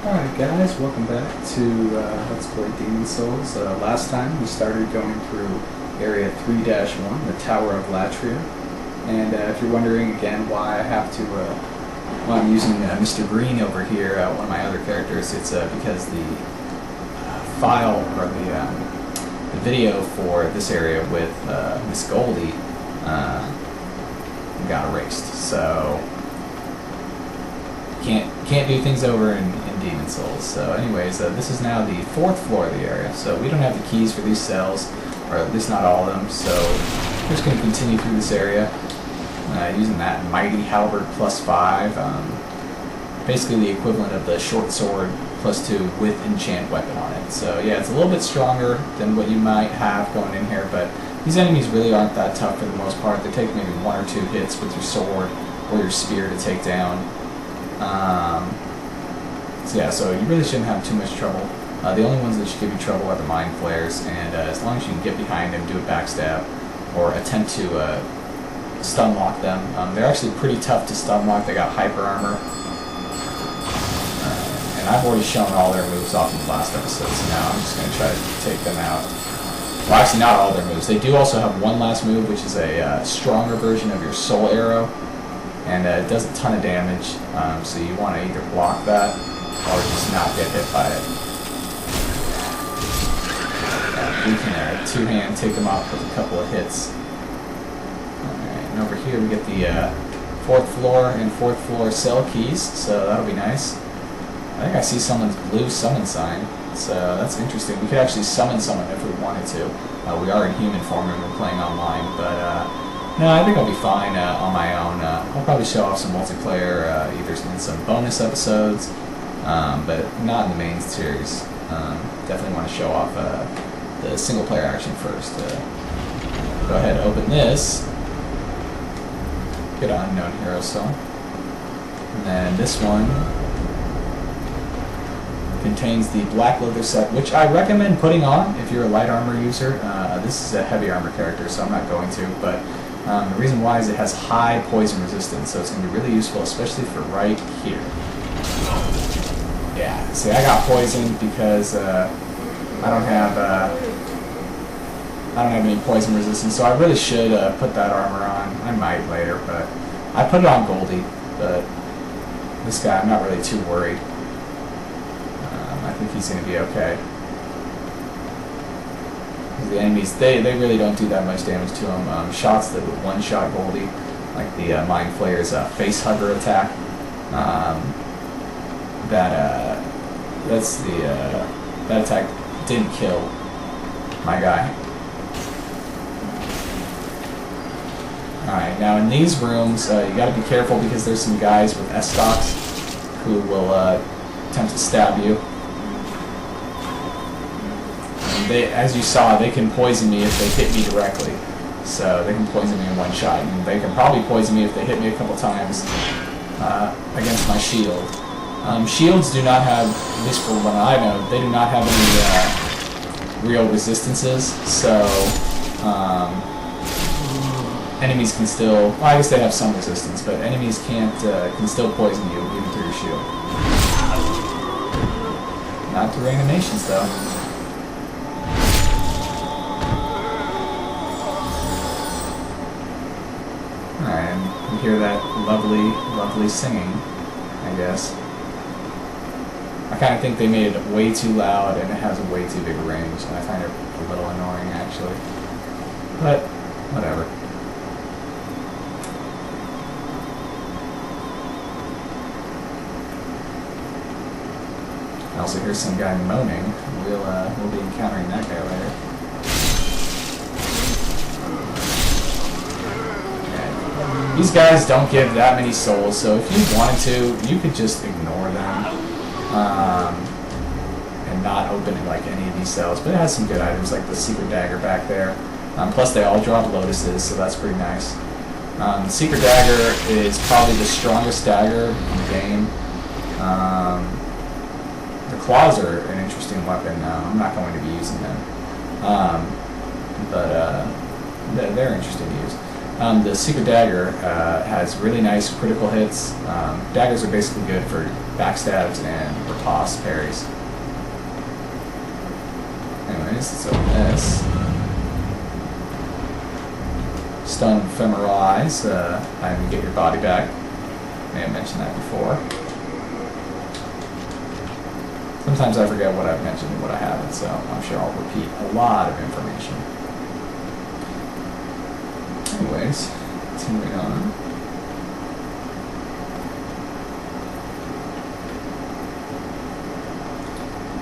Alright guys, welcome back to Let's Play Demon Souls. Last time we started going through Area 3-1, the Tower of Latria. And if you're wondering again why I have to, why I'm using Mr. Green over here, one of my other characters, it's because the file, or the video for this area with Miss Goldie got erased. So can't do things over in Demon Souls. So anyways, this is now the 4th floor of the area, so we don't have the keys for these cells, or at least not all of them, so we're just going to continue through this area using that Mighty Halberd +5, basically the equivalent of the short sword +2 with enchant weapon on it. So yeah, it's a little bit stronger than what you might have going in here, but these enemies really aren't that tough for the most part. They take maybe 1 or 2 hits with your sword or your spear to take down. So yeah, so you really shouldn't have too much trouble. The only ones that should give you trouble are the Mind-flayers, and as long as you can get behind them, do a backstab, or attempt to stun lock them. They're actually pretty tough to stun lock. They got hyper armor. And I've already shown all their moves off in the last episode, so now I'm just going to try to take them out. Well, actually not all their moves. They do also have one last move, which is a stronger version of your soul arrow. And it does a ton of damage, so you want to either block that or just not get hit by it. We can two-hand take them off with a couple of hits. Alright, and over here we get the 4th floor and 4th floor cell keys, so that'll be nice. I think I see someone's blue summon sign, so that's interesting. We could actually summon someone if we wanted to. We are in human form and we're playing online, but no, I think I'll be fine on my own. I'll probably show off some multiplayer, either in some bonus episodes, but not in the main series. Definitely want to show off the single player action first. Go ahead and open this. Get an unknown hero cell. And then this one contains the black leather set, which I recommend putting on if you're a light armor user. This is a heavy armor character, so I'm not going to, but the reason why is it has high poison resistance, so it's going to be really useful, especially for right here. Yeah, see, I got poisoned because I don't have any poison resistance, so I really should put that armor on. I might later, but I put it on Goldie, but this guy, I'm not really too worried. I think he's going to be okay. The enemies, they really don't do that much damage to him. Shots that would one-shot Goldie, like the Mind-flayers face hugger attack. That attack didn't kill my guy. Alright, now in these rooms, you gotta be careful because there's some guys with S-stocks who will attempt to stab you. As you saw, they can poison me if they hit me directly. So they can poison me in one shot. And they can probably poison me if they hit me a couple times against my shield. Shields do not have, at least for what I know, they do not have any real resistances. So enemies can still, well, I guess they have some resistance, but enemies can still poison you even through your shield. Not through animations though. You hear that lovely singing, I guess. I kind of think they made it way too loud and it has a way too big a range, and I find it a little annoying actually. But, whatever. I also hear some guy moaning. We'll be encountering that guy later. These guys don't give that many souls, so if you wanted to, you could just ignore them and not open like any of these cells. But it has some good items, like the secret dagger back there. Plus, they all drop lotuses, so that's pretty nice. The secret dagger is probably the strongest dagger in the game. The claws are an interesting weapon. I'm not going to be using them, but they're interesting to use. The Secret Dagger has really nice critical hits. Daggers are basically good for backstabs and riposte parries. Anyways, so this. Stun Ephemeral Eyes, and get your body back. May have mentioned that before. Sometimes I forget what I've mentioned and what I haven't, so I'm sure I'll repeat a lot of information. Anyways, continuing on.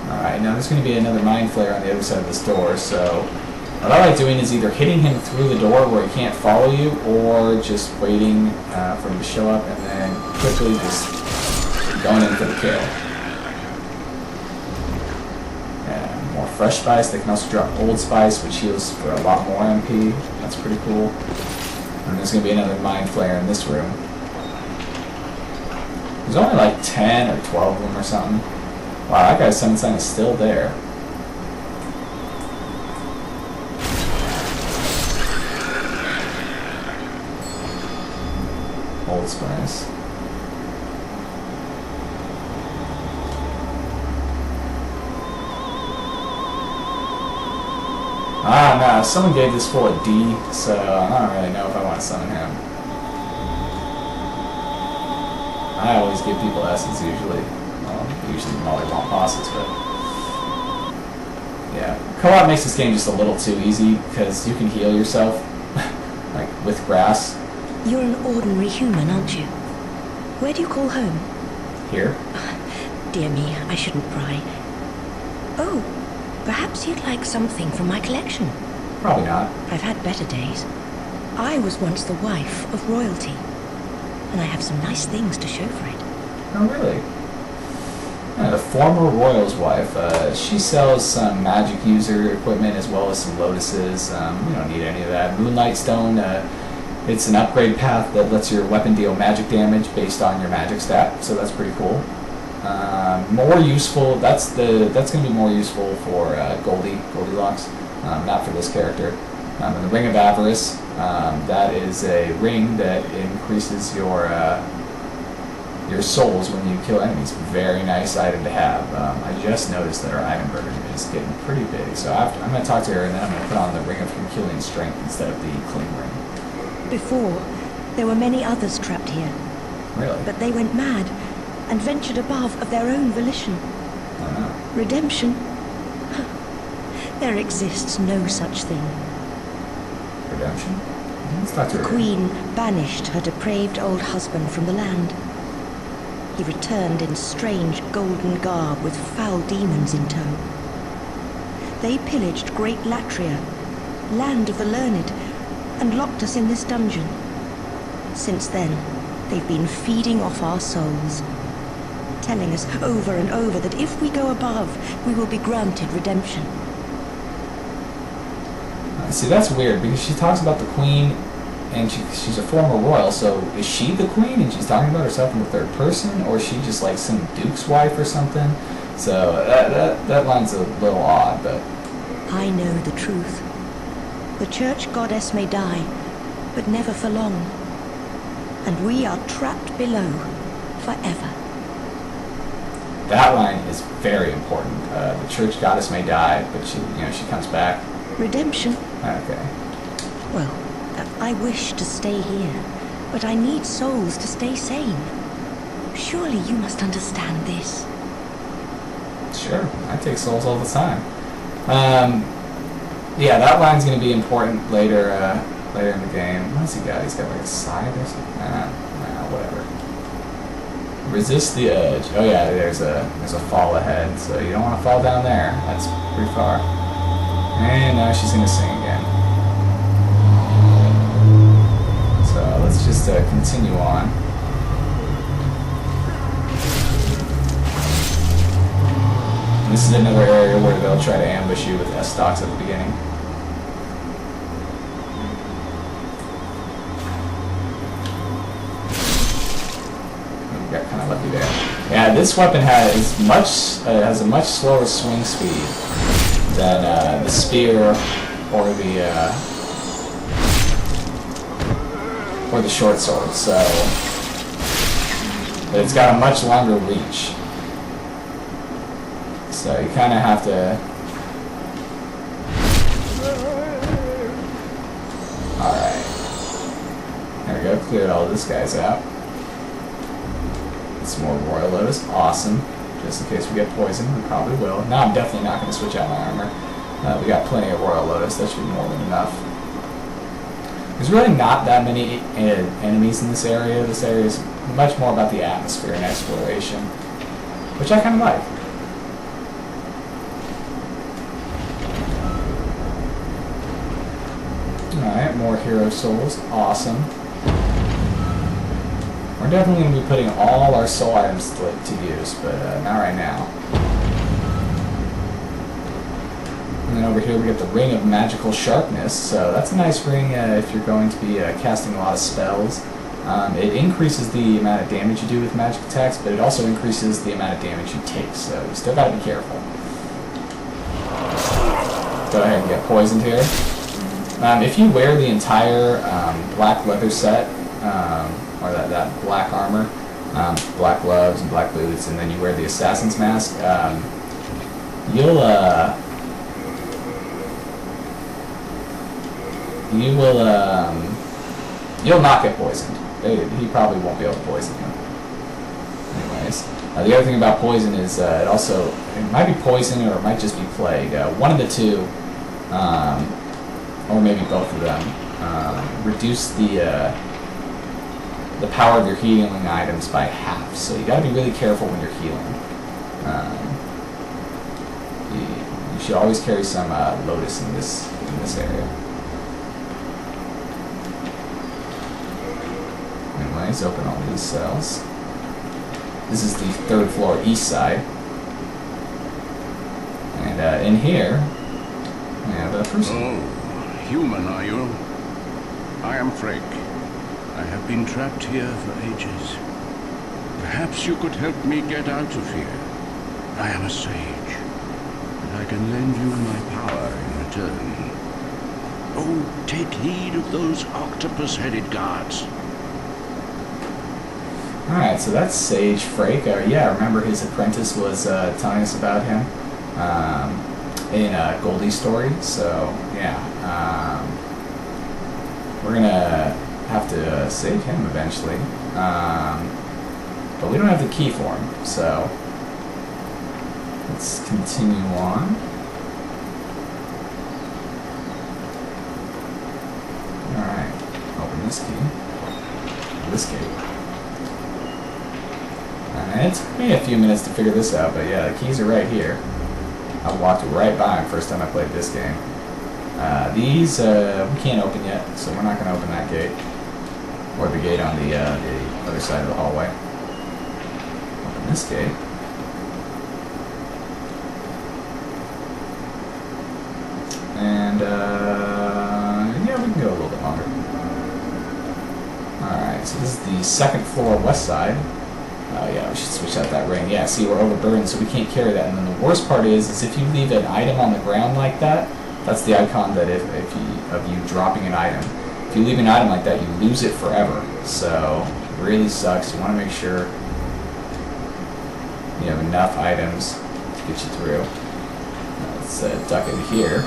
Alright, now there's going to be another Mind Flayer on the other side of this door, so what I like doing is either hitting him through the door where he can't follow you, or just waiting for him to show up and then quickly just going in for the kill. And more fresh spice. They can also drop old spice, which heals for a lot more MP. That's pretty cool. And there's going to be another Mind Flayer in this room. There's only like 10 or 12 of them or something. Wow, that guy's summon sign is still there. Old spice. Ah, no, someone gave this fool a D, so I don't really know if I want to summon him. I always give people S's usually. Well, usually while they want bosses, but yeah. Co-op makes this game just a little too easy, because you can heal yourself, like, with grass. You're an ordinary human, aren't you? Where do you call home? Here. Dear me, I shouldn't pry. Oh, perhaps you'd like something from my collection. Probably not. I've had better days. I was once the wife of royalty, and I have some nice things to show for it. Oh, really? Yeah, the former royal's wife. She sells some magic user equipment as well as some lotuses. You don't need any of that. Moonlight Stone. It's an upgrade path that lets your weapon deal magic damage based on your magic stat, so that's pretty cool. More useful. That's going to be more useful for Goldilocks, not for this character. And the Ring of Avarice. That is a ring that increases your souls when you kill enemies. Very nice item to have. I just noticed that our item burden is getting pretty big, so I'm going to talk to her and then I'm going to put on the Ring of Herculean Strength instead of the Cling Ring. Before, there were many others trapped here. Really? But they went mad and ventured above of their own volition. Oh, no. Redemption? There exists no such thing. Redemption? Let's talk to The her. Queen banished her depraved old husband from the land. He returned in strange golden garb with foul demons in tow. They pillaged Great Latria, land of the learned, and locked us in this dungeon. Since then, they've been feeding off our souls, telling us over and over that if we go above, we will be granted redemption. See, that's weird, because she talks about the Queen, and she's a former royal, so is she the Queen, and she's talking about herself in the third person, or is she just like some duke's wife or something? So that line's a little odd, but... I know the truth. The church goddess may die, but never for long. And we are trapped below forever. That line is very important. The church goddess may die, but she comes back. Redemption? Okay. Well, I wish to stay here, but I need souls to stay sane. Surely you must understand this. Sure, I take souls all the time. Yeah, that line's going to be important later in the game. What's he got? He's got like a scythe or something? Whatever. Resist the edge. Oh yeah, there's a fall ahead, so you don't want to fall down there. That's pretty far. And now she's going to sing again. So let's just continue on. And this is another area where they'll try to ambush you with S-stocks at the beginning. We got kind of lucky there. Yeah, this weapon has a much slower swing speed than the spear or the or the short sword, so but it's got a much longer reach. So you kind of have to. All right, there we go. Cleared all of this guys out. Some more Royal Lotus, awesome. Just in case we get poisoned, we probably will. No, I'm definitely not going to switch out my armor. We got plenty of Royal Lotus, that should be more than enough. There's really not that many enemies in this area. This area is much more about the atmosphere and exploration, which I kind of like. Alright, more hero souls, awesome. We're definitely going to be putting all our soul items to use, but not right now. And then over here we get the Ring of Magical Sharpness, so that's a nice ring if you're going to be casting a lot of spells. It increases the amount of damage you do with magic attacks, but it also increases the amount of damage you take, so you still got to be careful. Go ahead and get poisoned here. If you wear the entire black leather set, or that black armor, black gloves and black boots, and then you wear the assassin's mask, you'll not get poisoned. He probably won't be able to poison you. Anyways, the other thing about poison is it might be poison or it might just be plague. One of the two, or maybe both of them, reduce the power of your healing items by half. So you got to be really careful when you're healing. You should always carry some Lotus in this area. Anyways, open all these cells. This is the 3rd floor east side. And in here, we have a person. Oh, human are you? I am Frank. I have been trapped here for ages. Perhaps you could help me get out of here. I am a sage, and I can lend you my power in return. Oh, take heed of those octopus-headed guards. Alright, so that's Sage Frake. Yeah, I remember his apprentice was telling us about him in Goldie's story. So, yeah. We're going to have to save him eventually. But we don't have the key for him, so let's continue on. Alright, open this key. This gate. And it took me a few minutes to figure this out, but yeah, the keys are right here. I walked right by them first time I played this game. These we can't open yet, so we're not going to open that gate. Or the gate on the other side of the hallway. Open this gate. And yeah, we can go a little bit longer. Alright, so this is the 2nd floor west side. Yeah, we should switch out that ring. Yeah, see, we're overburdened, so we can't carry that. And then the worst part is if you leave an item on the ground like that, that's the icon that of you dropping an item. If you leave an item like that, you lose it forever. So, it really sucks. You want to make sure you have enough items to get you through. Let's duck in here.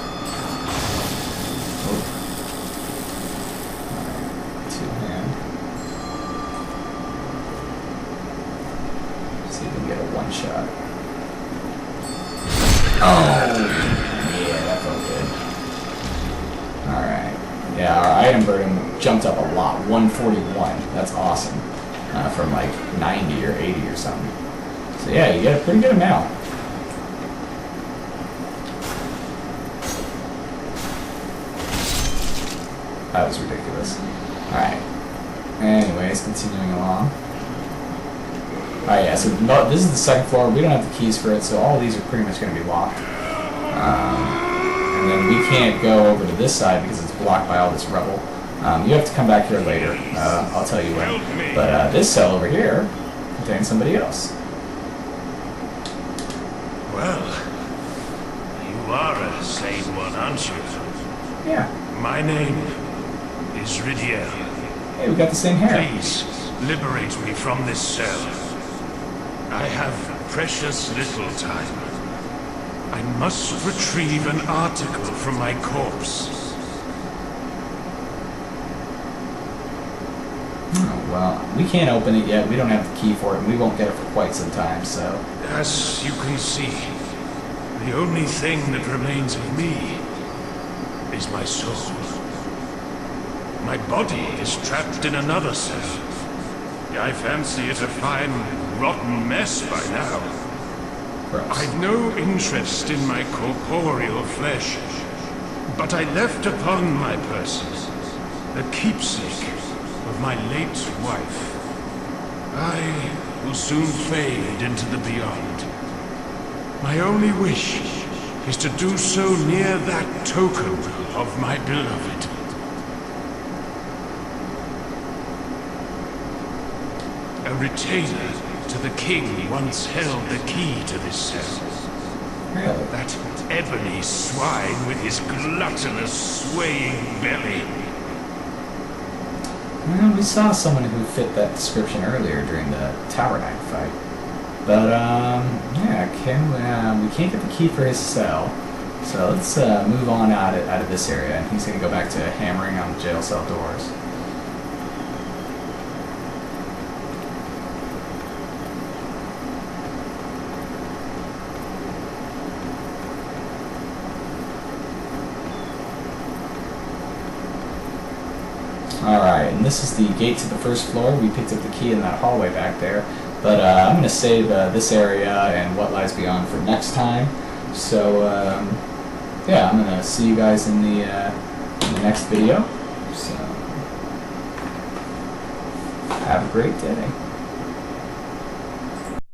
Shot. Oh! Yeah, that felt good. Alright. Yeah, our item burden jumped up a lot. 141. That's awesome. From like 90 or 80 or something. So yeah, you get a pretty good amount. That was ridiculous. Alright. Anyways, continuing along. Alright, yeah, so this is the 2nd floor. We don't have the keys for it, so all of these are pretty much going to be locked. And then we can't go over to this side because it's blocked by all this rubble. You have to come back here later. I'll tell you when. But this cell over here contains somebody else. Well, you are a sane one, aren't you? Yeah. My name is Ridiel. Hey, we got the same hair. Please, liberate me from this cell. I have precious little time. I must retrieve an article from my corpse. Oh, well, we can't open it yet. We don't have the key for it, and we won't get it for quite some time, so... As you can see, the only thing that remains of me is my soul. My body is trapped in another cell. I fancy it a fine, rotten mess by now. Gross. I've no interest in my corporeal flesh, but I left upon my person a keepsake of my late wife. I will soon fade into the beyond. My only wish is to do so near that token of my beloved. A retainer to the king once held the key to this cell. Really? That ebony swine with his gluttonous, swaying belly. Well, we saw someone who fit that description earlier during the Tower Knight fight. But, yeah, we can't get the key for his cell. So let's move on out of this area, and he's going to go back to hammering on the jail cell doors. Alright, and this is the gate to the first floor. We picked up the key in that hallway back there. But I'm going to save this area and what lies beyond for next time. So, yeah, I'm going to see you guys in the next video. So, have a great day.